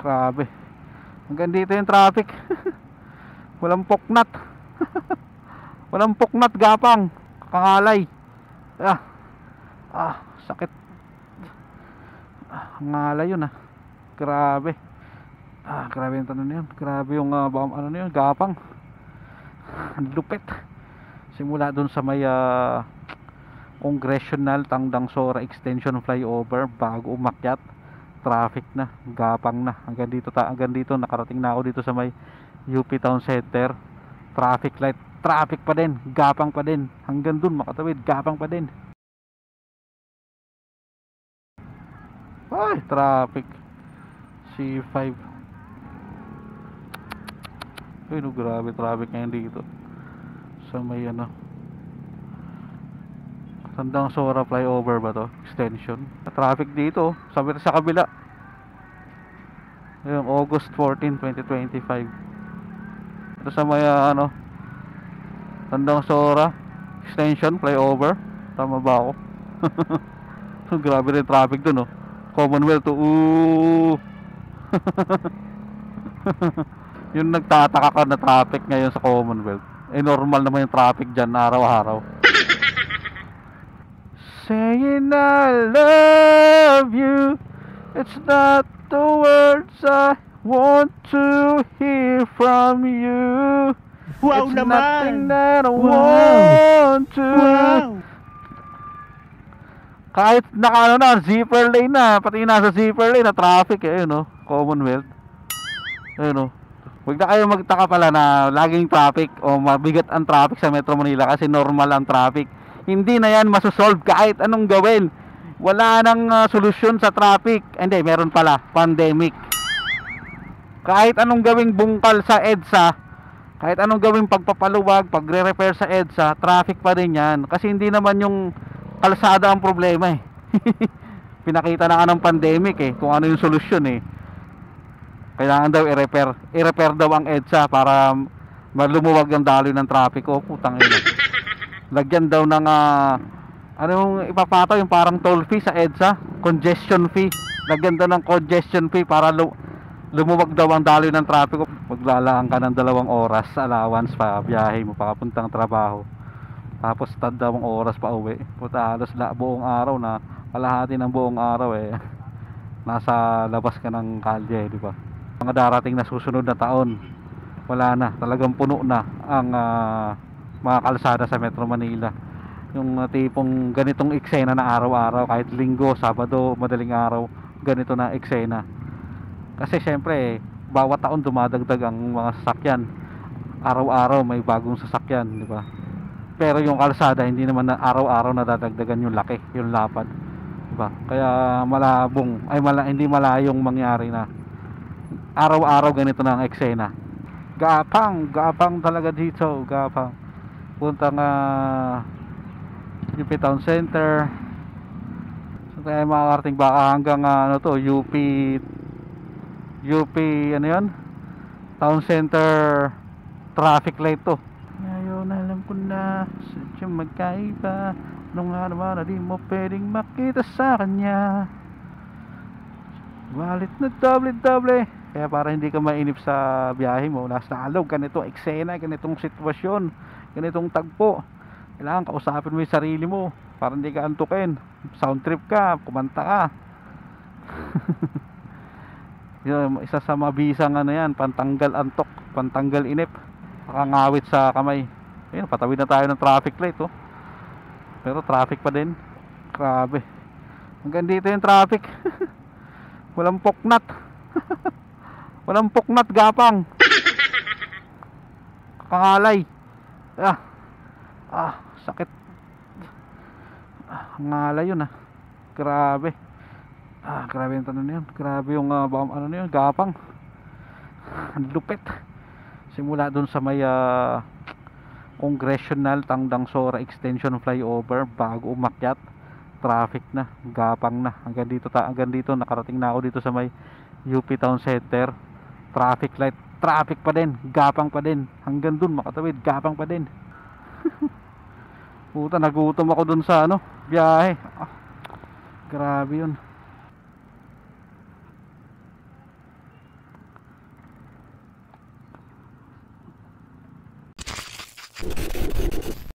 Grabe. Hanggang dito yung traffic. Walang puknat. Walang puknat, gapang. Kangalay. Sakit. Ngalay yun ah. Grabe. Grabe yung tanong yun. Grabe yung ano na yun, gapang. Ang lupit. Simula dun sa may Congressional Tangdang Sora Extension Flyover bago umakyat, traffic na, gapang na. Hanggang dito nakarating na ako dito sa may UP Town Center. Traffic light, traffic pa din, gapang pa din. Hanggang dun makatawid, gapang pa din. Ay, traffic. C5. Ay no, grabe traffic ngayon dito sa may Tandang Sora flyover ba to? Extension. Traffic dito sabi sa kabila. Ayun, August 14, 2025. Ito sa may Tandang Sora Extension flyover. Tama ba ako? Grabe rin traffic dun oh. Commonwealth to yung nagtataka ka na traffic ngayon sa Commonwealth. Eh normal naman yung traffic dyan araw-araw. Saying I love you, it's not the words I want to hear from you. Wow it's naman! Nothing that I want to. Wow! Kahit na zipper lane na, pati nasa zipper lane na traffic no, Commonwealth. No. Huwag na kayo magtaka pala na laging traffic o mabigat ang traffic sa Metro Manila kasi normal ang traffic. Hindi na yan masosolve kahit anong gawin. Wala nang solusyon sa traffic. Hindi, meron pala, pandemic. Kahit anong gawing bungkal sa EDSA, kahit anong gawing pagpapaluwag, pagre-repair sa EDSA, traffic pa rin yan. Kasi hindi naman yung kalsada ang problema eh. Pinakita na nga ng pandemic eh, kung ano yung solusyon eh. Kailangan daw i-repair daw ang EDSA para malumuwag ang daloy ng traffic. Oh, putang ina. Lagyan daw ng anong ipapataw yung parang toll fee sa EDSA, congestion fee. Lagyan daw ng congestion fee para lumuwag daw ang daloy ng traffic. Maglalaan ka ng 2 oras allowance pa biyahe mo papuntang trabaho. Tapos 3 oras pa uwi. Puta, halos buong araw na kalahati ng buong araw eh. Nasa labas ka ng kalye, di ba? Mga darating na susunod na taon, wala na, talagang puno na ang mga kalsada sa Metro Manila. Yung tipong ganitong eksena na araw-araw, kahit linggo, sabado, madaling araw, ganito na eksena. Kasi syempre bawat taon dumadagdag ang mga sasakyan. Araw-araw may bagong sasakyan, di ba? Pero yung kalsada hindi naman na araw-araw nadadagdagan yung laki, yung lapad, di ba? Kaya hindi malayong mangyari na araw-araw ganito na ang eksena. Gapang talaga dito, gapang. Punta nga UP Town Center. So tayo makakarating baka hanggang UP ano yun? Town Center traffic light to. Ngayon alam ko na sadyang magkaiba. Nung naman na di mo pwedeng makita sa kanya. Walit na doble. Kaya para hindi ka mainip sa biyahe mo, nasa alog, ganitong eksena, ganitong sitwasyon, ganitong tagpo, kailangan kausapin mo yung sarili mo para hindi ka antukin. Sound trip ka, kumanta ka. Isa sa mabisang yan, pantanggal antok, pantanggal inip, nakangawit sa kamay. Ayun, patawid na tayo ng traffic light pero traffic pa din. Grabe. Hanggang dito yung traffic. Walang puknat. Walang puknat, gapang. Kangalay. Sakit. Ngalay yun Grabe. Grabe yung tanong yun. Grabe yung ano yun, gapang. Ang lupit. Simula dun sa may Congressional Tangdang Sora Extension Flyover bago umakyat, traffic na, gapang na. Hanggang dito nakarating na ako dito sa may UP Town Center. Traffic light, traffic pa din, gapang pa din. Hanggang dun makatawid, gapang pa din. Puta, nagutom ako dun sa biyahe. Grabe yun.